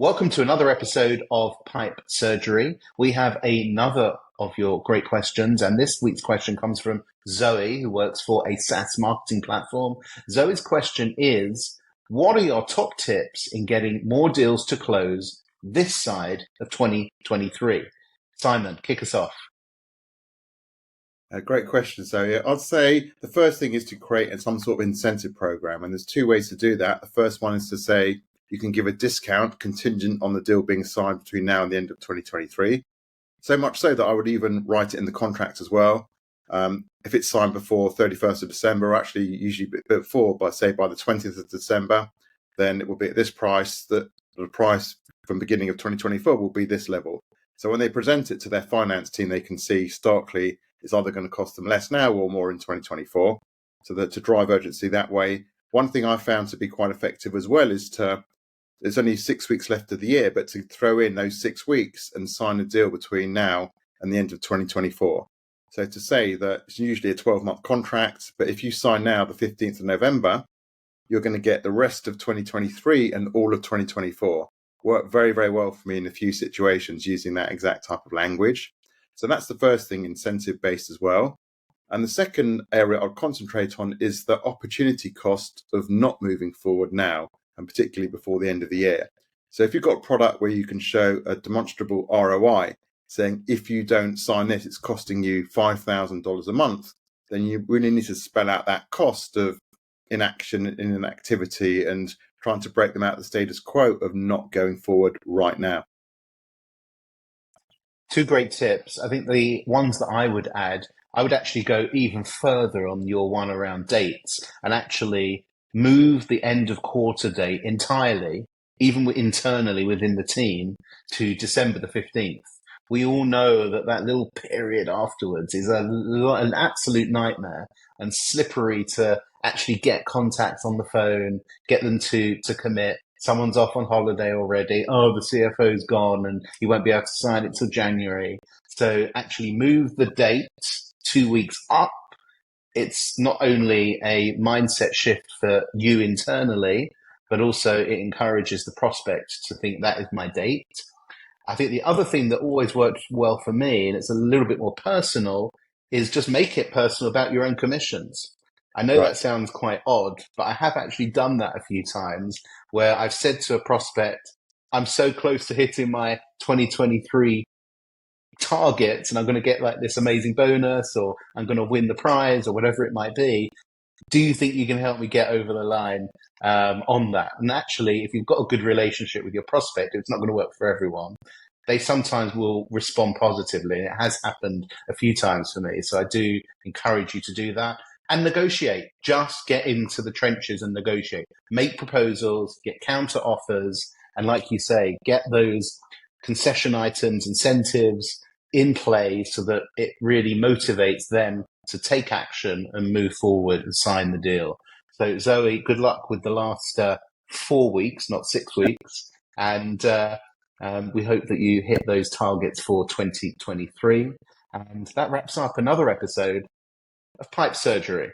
Welcome to another episode of Pipe Surgery. We have another of your great questions, and this week's question comes from Zoe, who works for a SaaS marketing platform. Zoe's question is, what are your top tips in getting more deals to close this side of 2023? Simon, kick us off. Great question. So I'd say the first thing is to create some sort of incentive program. And there's two ways to do that. The first one is to say you can give a discount contingent on the deal being signed between now and the end of 2023. So much so that I would even write it in the contract as well. If it's signed before 31st of December, or actually usually before, by the 20th of December, then it will be at this price. That the price from beginning of 2024 will be this level. So when they present it to their finance team, they can see starkly it's either going to cost them less now or more in 2024. So that to drive urgency that way. One thing I found to be quite effective as well is there's only 6 weeks left of the year, but to throw in those 6 weeks and sign a deal between now and the end of 2024. So to say that it's usually a 12-month contract, but if you sign now the 15th of November, you're going to get the rest of 2023 and all of 2024. Worked very, very well for me in a few situations using that exact type of language. So that's the first thing, incentive-based as well. And the second area I'll concentrate on is the opportunity cost of not moving forward now, and particularly before the end of the year. So if you've got a product where you can show a demonstrable ROI, saying if you don't sign this, it's costing you $5,000 a month, then you really need to spell out that cost of inaction in an activity and trying to break them out of the status quo of not going forward right now. Two great tips. I think the ones that I would add, I would actually go even further on your one around dates and actually move the end of quarter date entirely, even internally within the team, to December the 15th. We all know that little period afterwards is an absolute nightmare and slippery to actually get contacts on the phone, get them to commit. Someone's off on holiday already. Oh, the CFO's gone and you won't be able to sign it till January. So actually move the date 2 weeks up. It's not only a mindset shift for you internally, but also it encourages the prospect to think that is my date. I think the other thing that always worked well for me, and it's a little bit more personal, is just make it personal about your own commissions. I know that sounds quite odd, but I have actually done that a few times where I've said to a prospect, I'm so close to hitting my 2023 targets and I'm going to get like this amazing bonus or I'm going to win the prize or whatever it might be. Do you think you can help me get over the line on that? And actually, if you've got a good relationship with your prospect, it's not going to work for everyone. They sometimes will respond positively. And it has happened a few times for me. So I do encourage you to do that. And negotiate. Just get into the trenches and negotiate. Make proposals, get counter offers, and like you say, get those concession items, incentives in play so that it really motivates them to take action and move forward and sign the deal. So Zoe, good luck with the last 4 weeks, not 6 weeks. And we hope that you hit those targets for 2023. And that wraps up another episode of Pipe Surgery.